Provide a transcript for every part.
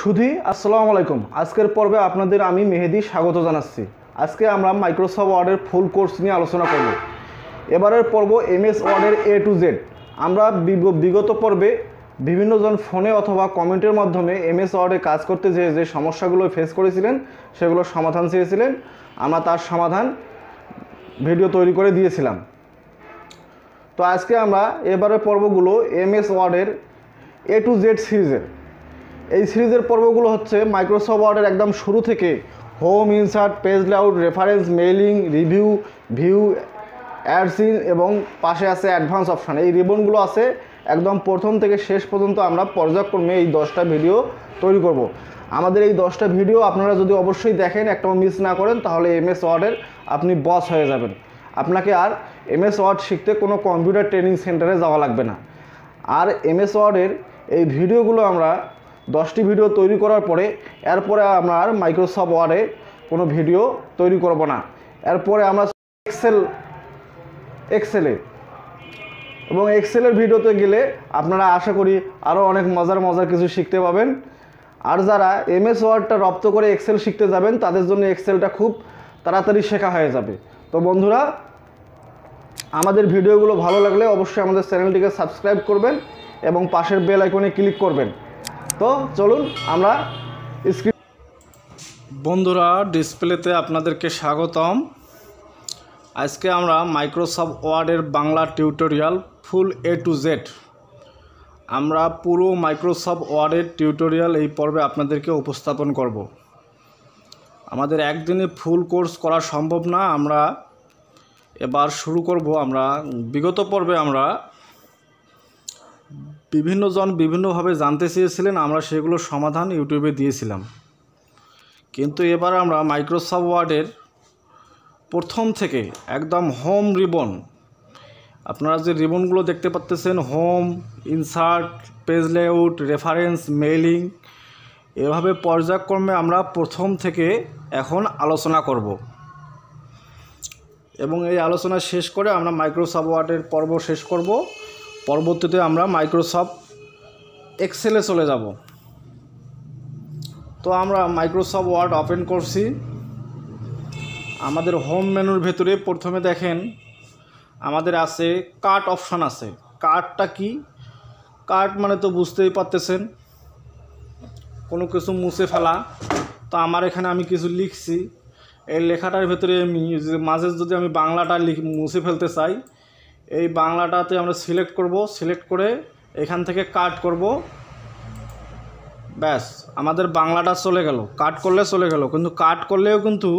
সুধী আসসালামু আলাইকুম। আজকের পর্বে আপনাদের আমি মেহেদি স্বাগত জানাচ্ছি। আজকে আমরা মাইক্রোসফট ওয়ার্ডের ফুল কোর্স নিয়ে আলোচনা করব। এবারের পর্ব এমএস ওয়ার্ডের এ টু জেড। আমরা বিগত পর্বে বিভিন্নজন ফোনে অথবা কমেন্টের মাধ্যমে এমএস ওয়ার্ডে কাজ করতে যে সমস্যাগুলো ফেস করেছিলেন সেগুলোর সমাধান চেয়েছিলেন। আমরা তার সমাধান ভিডিও তৈরি করে দিয়েছিলাম। তো আজকে আমরা এবারের পর্বগুলো এমএস ওয়ার্ডের এ টু জেড সিরিজের। এই সিরিজের পর্বগুলো হচ্ছে মাইক্রোসফট ওয়ার্ডের একদম শুরু থেকে home, insert, page layout, reference, mailing, review, view, অ্যাডসিন এবং পাশে আছে অ্যাডভান্স অপশান। এই রিবনগুলো আছে একদম প্রথম থেকে শেষ পর্যন্ত আমরা পর্যায়ক্রমে এই 10টা ভিডিও তৈরি করব। আমাদের এই 10টা ভিডিও আপনারা যদি অবশ্যই দেখেন, একটাও মিস না করেন, তাহলে এমএস ওয়ার্ডের আপনি বস হয়ে যাবেন। আপনাকে আর এমএস ওয়ার্ড শিখতে কোনো কম্পিউটার ট্রেনিং সেন্টারে যাওয়া লাগবে না। আর এমএস ওয়ার্ডের এই ভিডিওগুলো আমরা 10টি ভিডিও তৈরি করার পরে এরপরে আমরা আর মাইক্রোসফট ওয়ার্ডে কোনো ভিডিও তৈরি করব না। এরপরে আমরা এক্সেলে এবং এক্সেলের ভিডিওতে গেলে আপনারা আশা করি আরও অনেক মজার কিছু শিখতে পাবেন। আর যারা এমএস ওয়ার্ডটা রপ্ত করে এক্সেল শিখতে যাবেন তাদের জন্য এক্সেলটা খুব তাড়াতাড়ি শেখা হয়ে যাবে। তো বন্ধুরা, আমাদের ভিডিওগুলো ভালো লাগলে অবশ্যই আমাদের চ্যানেলটিকে সাবস্ক্রাইব করবেন এবং পাশের বেল আইকনে ক্লিক করবেন। তো চলুন আমরা বন্ধুরা ডিসপ্লেতে আপনাদেরকে স্বাগতম। আজকে আমরা মাইক্রোসফট ওয়ার্ডের Bangla tutorial full A to Z, আমরা পুরো মাইক্রোসফট ওয়ার্ডের টিউটোরিয়াল এই পর্বে আপনাদেরকে উপস্থাপন করব। আমাদের একদিনে ফুল কোর্স করা সম্ভব না, আমরা এবার শুরু করব। আমরা বিগত পর্বে আমরা বিভিন্নজন বিভিন্নভাবে জানতে চেয়েছিলেন, আমরা সেগুলোর সমাধান ইউটিউবে দিয়েছিলাম। কিন্তু এবার আমরা মাইক্রোসফট ওয়ার্ডের প্রথম থেকে একদম হোম রিবন, আপনারা যে রিবনগুলো দেখতে পাচ্ছেন, home, insert, page layout, reference, mailing, এভাবে পর্যায়ক্রমে আমরা প্রথম থেকে এখন আলোচনা করব এবং এই আলোচনা শেষ করে আমরা মাইক্রোসফট ওয়ার্ডের পর্ব শেষ করব। পরবর্তীতে আমরা মাইক্রোসফট এক্সেলে চলে যাব। তো আমরা মাইক্রোসফট ওয়ার্ড ওপেন করছি। আমাদের হোম মেনুর ভেতরে প্রথমে দেখেন আমাদের আছে কাট অপশান আছে। কাটটা কি? কাট মানে তো বুঝতেই পারতেছেন, কোনো কিছু মুছে ফেলা। তো আমার এখানে আমি কিছু লিখছি, এই লেখাটার ভেতরে আমি মাঝে যদি আমি বাংলাটা মুছে ফেলতে চাই, এই বাংলাটাতে আমরা সিলেক্ট করব, সিলেক্ট করে এখান থেকে কাট করব, ব্যাস আমাদের বাংলাটা চলে গেল। কাট করলে চলে গেল, কিন্তু কাট করলেও কিন্তু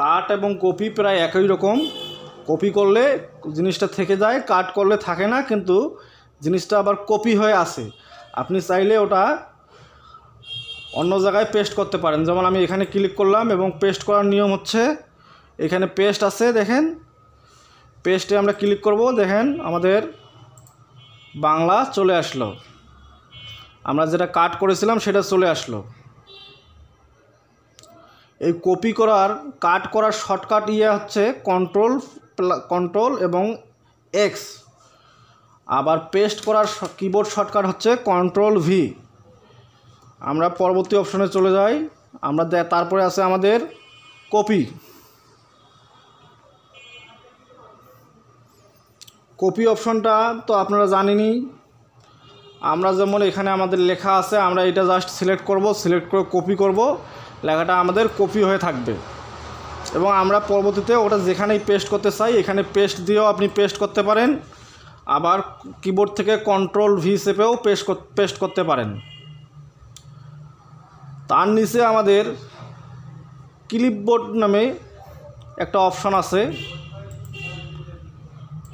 কাট এবং কপি প্রায় একই রকম। কপি করলে জিনিসটা থেকে যায়, কাট করলে থাকে না, কিন্তু জিনিসটা আবার কপি হয়ে আসে। আপনি চাইলে ওটা অন্য জায়গায় পেস্ট করতে পারেন। যেমন আমি এখানে ক্লিক করলাম এবং পেস্ট করার নিয়ম হচ্ছে এখানে পেস্ট আছে, দেখেন পেস্টে আমরা ক্লিক করব, দেখেন আমাদের বাংলা চলে আসলো। আমরা যেটা কাট করেছিলাম সেটা চলে আসলো। এই কপি করার কাট করার শর্টকাট হচ্ছে কন্ট্রোল এবং এক্স। আবার পেস্ট করার কিবোর্ড শর্টকাট হচ্ছে কন্ট্রোল ভি। আমরা পরবর্তী অপশনে চলে যাই। আমরা তারপরে আছে আমাদের কপি অপশনটা তো আপনারা জানেনই। আমরা যেমন এখানে আমাদের লেখা আছে, আমরা এটা জাস্ট সিলেক্ট করব, সিলেক্ট করে কপি করব, লেখাটা আমাদের কপি হয়ে থাকবে এবং আমরা পরবর্তীতে ওটা যেখানেই পেস্ট করতে চাই এখানে পেস্ট দিয়েও আপনি পেস্ট করতে পারেন। আবার কিবোর্ড থেকে কন্ট্রোল ভি চেপেও পেস্ট করতে পারেন। তার নিচে আমাদের ক্লিপবোর্ড নামে একটা অপশন আছে।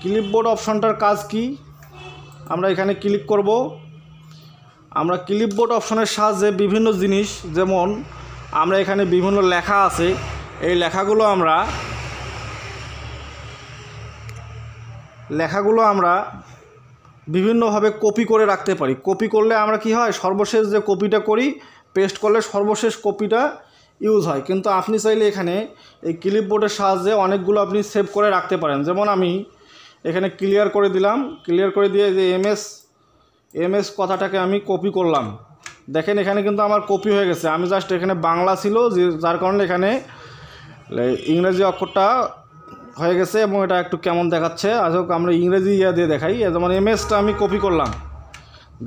ক্লিপবোর্ড অপশনটার কাজ কি? আমরা এখানে ক্লিক করব। আমরা ক্লিপবোর্ড অপশনের সাহায্যে বিভিন্ন জিনিস, যেমন আমরা এখানে বিভিন্ন লেখা আছে, এই লেখাগুলো আমরা বিভিন্নভাবে কপি করে রাখতে পারি। কপি করলে আমরা কি হয়, সর্বশেষ যে কপিটা করি, পেস্ট করলে সর্বশেষ কপিটা ইউজ হয়। কিন্তু আপনি চাইলে এখানে এই ক্লিপবোর্ডের সাহায্যে অনেকগুলো আপনি সেভ করে রাখতে পারেন। যেমন আমি এখানে ক্লিয়ার করে দিলাম, ক্লিয়ার করে দিয়ে যে এমএস কথাটাকে আমি কপি করলাম, দেখেন এখানে কিন্তু আমার কপি হয়ে গেছে। আমি জাস্ট এখানে বাংলা ছিল যার কারণে এখানে ইংরেজি অক্ষরটা হয়ে গেছে এবং এটা একটু কেমন দেখাচ্ছে। আসলে আমরা ইংরেজি দিয়ে দেখাই, যেমন এমএসটা আমি কপি করলাম,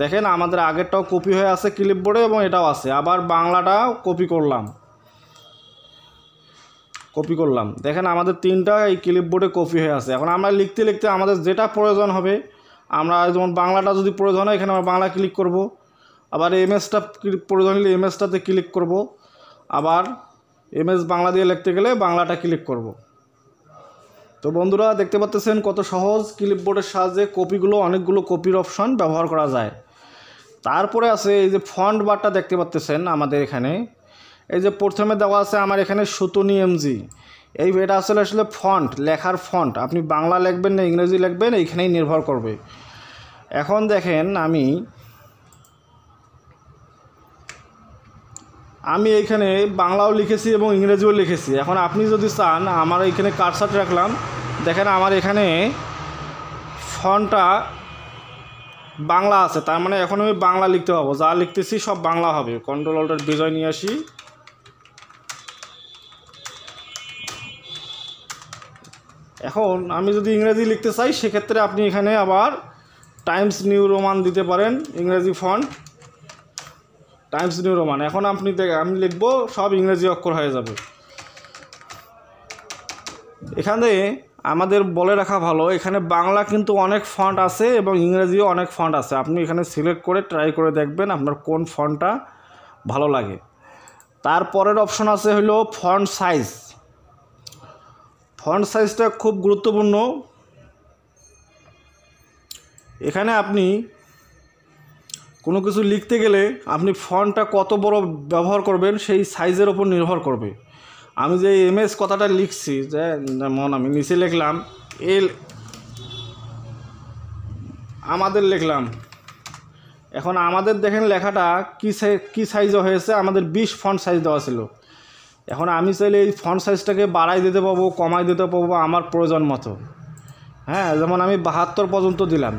দেখেন আমাদের আগেরটাও কপি হয়ে আছে ক্লিপবোর্ডে এবং এটাও আছে। আবার বাংলাটাও কপি করলাম, দেখেন আমাদের তিনটা এই ক্লিপবোর্ডে কপি হয়ে আছে। এখন আমরা লিখতে লিখতে আমাদের যেটা প্রয়োজন হবে, আমরা যেমন বাংলাটা যদি প্রয়োজন হয় এখানে আমরা বাংলা ক্লিক করব, আবার এমএসটা প্রয়োজন হলে এমএসটাতে ক্লিক করব, আবার এমএস বাংলা দিয়ে লিখতে গেলে বাংলাটা ক্লিক করব। তো বন্ধুরা দেখতে পাচ্ছেন কত সহজ ক্লিপবোর্ডের সাহায্যে কপিগুলো, অনেকগুলো কপির অপশন ব্যবহার করা যায়। তারপরে আছে এই যে ফন্ট বারটা দেখতে পাচ্ছেন আমাদের এখানে, এই যে প্রথমে দেওয়া আছে আমার এখানে সুতনি এমজি, এটা আসলে ফন্ট, লেখার ফন্ট। আপনি বাংলা লিখবেন না ইংরেজি লিখবেন এইখানেই নির্ভর করবে। এখন দেখেন আমি এইখানে বাংলাও লিখেছি এবং ইংরেজিও লিখেছি। এখন আপনি যদি চান, আমার এইখানে কারসার রাখলাম, দেখেন আমার এখানে ফন্টটা বাংলা আছে, তার মানে এখন আমি বাংলা লিখতে পাবো, যা লিখতেছি সব বাংলা হবে। কন্ট্রোল অল্টার বিজয় নিয়ে আসি, এখন আমি যদি ইংরেজি লিখতে চাই সেক্ষেত্রে আপনি এখানে আবার টাইমস নিউ রোমান দিতে পারেন, ইংরেজি ফন্ট টাইমস নিউ রোমান। এখন আমি লিখব সব ইংরেজি অক্ষর হয়ে যাবে। এখানে আমাদের বলে রাখা ভালো, এখানে বাংলা কিন্তু অনেক ফন্ট আছে এবং ইংরেজিও অনেক ফন্ট আছে। আপনি এখানে সিলেক্ট করে ট্রাই করে দেখবেন আপনার কোন ফন্টটা ভালো লাগে। তারপরের অপশন আছে হলো ফন্ট সাইজ। ফন্ট সাইজটা খুব গুরুত্বপূর্ণ। এখানে আপনি কোনো কিছু লিখতে গেলে আপনি ফন্টটা কত বড় ব্যবহার করবেন সেই সাইজের ওপর নির্ভর করবে। আমি যে এমএস কথাটা লিখছি, যেমন আমি নিচে লিখলাম আমাদের লিখলাম, এখন আমাদের দেখেন লেখাটা কী সাইজে হয়েছে, আমাদের 20 ফন্ট সাইজ দেওয়া ছিল। এখন আমি চাইলে এই ফন্ট সাইজটাকে বাড়াই দিতে পারবো, কমাই দিতে পারবো আমার প্রয়োজন মতো। হ্যাঁ, যেমন আমি 72 পর্যন্ত দিলাম,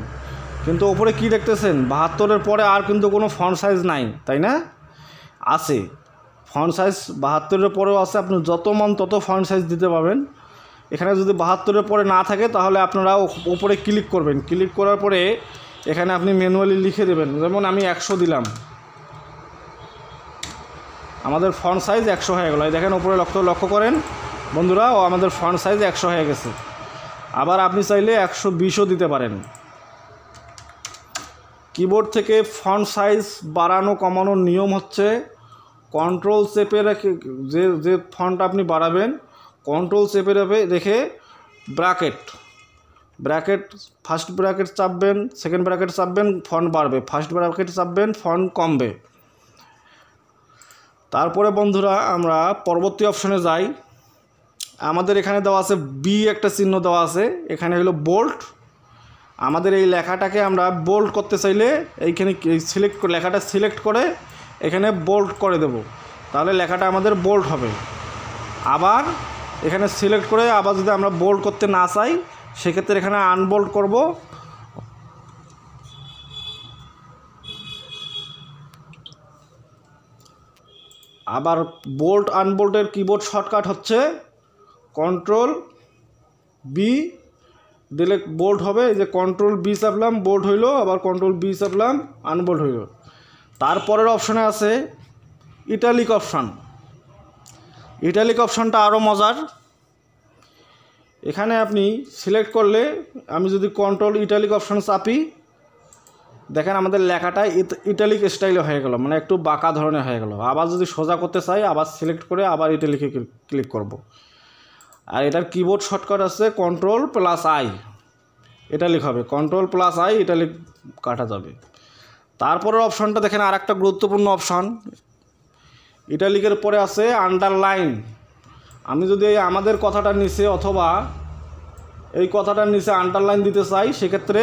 কিন্তু ওপরে কি দেখতেছেন 72-এর পরে আর কিন্তু কোনো ফন্ট সাইজ নাই, তাই না? আছে ফন্ট সাইজ 72-এর পরেও আছে, আপনি যত মন তত ফন্ট সাইজ দিতে পারবেন। এখানে যদি 72-এর পরে না থাকে তাহলে আপনারা উপরে ক্লিক করবেন, ক্লিক করার পরে এখানে আপনি ম্যানুয়ালি লিখে দেবেন। যেমন আমি 100 দিলাম, আমাদের ফন্ট সাইজ 100 হয়ে গেল। দেখেন উপরে লক্ষ্য করেন বন্ধুরা, আমাদের ফন্ট সাইজ 100 হয়ে গেছে। আবার আপনি চাইলে 120ও দিতে পারেন। কিবোর্ড থেকে ফন্ট সাইজ বাড়ানো কমানোর নিয়ম হচ্ছে কন্ট্রোল চেপে রেখে, যে ফন্ট আপনি বাড়াবেন কন্ট্রোল চেপে রেখে ব্র্যাকেট ফার্স্ট ব্র্যাকেট চাপবেন, সেকেন্ড ব্র্যাকেট চাপবেন, ফন্ট বাড়বে, ফার্স্ট ব্র্যাকেট চাপবেন, ফন্ট কমবে। তারপরে বন্ধুরা আমরা পরবর্তী অপশনে যাই। আমাদের এখানে দেওয়া আছে বি একটা চিহ্ন দেওয়া আছে, এখানে হলো বোল্ড। আমাদের এই লেখাটাকে আমরা বোল্ড করতে চাইলে এইখানে লেখাটা সিলেক্ট করে এখানে বোল্ড করে দেব, তাহলে লেখাটা আমাদের বোল্ড হবে। আবার এখানে সিলেক্ট করে আবার যদি আমরা বোল্ড করতে না চাই সেক্ষেত্রে এখানে আনবোল্ড করব। আবার বোল্ড আনবোল্ডের কিবোর্ড শর্টকাট হচ্ছে কন্ট্রোল বি দিলে বোল্ড হবে। এই যে কন্ট্রোল বি চাপলাম, বোল্ড হইল, আবার কন্ট্রোল বি চাপলাম, আনবোল্ড হইল। তারপরের অপশনে আছে ইটালিক অপশান। ইটালিক অপশানটা আরও মজার। এখানে আপনি সিলেক্ট করলে, আমি যদি কন্ট্রোল ইটালিক অপশান চাপি, দেখেন আমাদের লেখাটা ইটালিক স্টাইলে হয়ে গেল, মানে একটু বাঁকা ধরনের হয়ে গেল। আবার যদি সোজা করতে চাই আবার সিলেক্ট করে আবার ইটালিকে ক্লিক করব। আর এটার কিবোর্ড শর্টকাট আছে কন্ট্রোল প্লাস আই, ইটালিক হবে, কন্ট্রোল প্লাস আই ইটালিক কাটা যাবে। তারপরের অপশানটা দেখেন আর একটা গুরুত্বপূর্ণ অপশান, ইটালিকের পরে আছে আন্ডারলাইন। আমি যদি এই আমাদের কথাটার নিচে অথবা এই কথাটার নিচে আন্ডারলাইন দিতে চাই সেক্ষেত্রে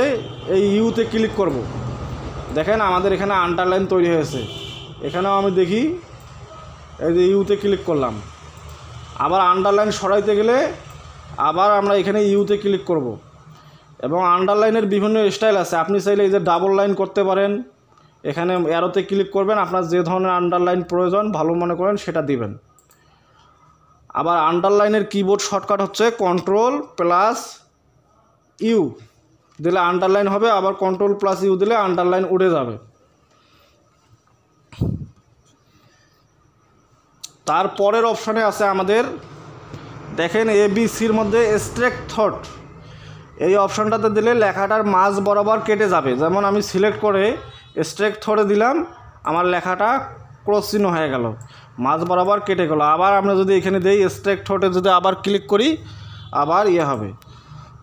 এই ইউতে ক্লিক করব। দেখেন আমাদের এখানে আন্ডারলাইন তৈরি হয়েছে। এখানেও আমি দেখি, এই যে ইউতে ক্লিক করলাম। আবার আন্ডারলাইন সরাইতে গেলে আবার আমরা এখানে ইউতে ক্লিক করব। এবং আন্ডারলাইনের বিভিন্ন স্টাইল আছে, আপনি চাইলে এই যে ডাবল লাইন করতে পারেন, এখানে অ্যারোতে ক্লিক করবেন, আপনার যে ধরনের আন্ডারলাইন প্রয়োজন ভালো মনে করেন সেটা দিবেন। আবার আন্ডারলাইনের কিবোর্ড শর্টকাট হচ্ছে Ctrl+U দিলে আন্ডারলাইন হবে, আবার Ctrl+U দিলে আন্ডারলাইন উড়ে যাবে। তারপরের অপশানে আছে আমাদের, দেখেন ABCর মধ্যে স্ট্রেক থট, এই অপশানটাতে দিলে লেখাটার মাঝ বরাবর কেটে যাবে। যেমন আমি সিলেক্ট করে স্ট্রেক থটে দিলাম, আমার লেখাটা ক্রস চিহ্ন হয়ে গেল, মাঝ বরাবর কেটে গেল। আবার আমরা যদি এখানে দিই স্ট্রেক থটে যদি আবার ক্লিক করি আবার হবে।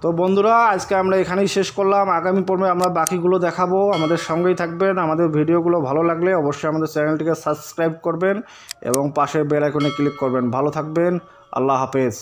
তো বন্ধুরা, আজকে আমরা এখানেই শেষ করলাম। আগামী পর্বে আমরা বাকিগুলো দেখাবো, আমাদের সঙ্গেই থাকবেন। আমাদের ভিডিওগুলো ভালো লাগলে অবশ্যই আমাদের চ্যানেলটিকে সাবস্ক্রাইব করবেন এবং পাশের বেল আইকনে ক্লিক করবেন। ভালো থাকবেন, আল্লাহ হাফেজ।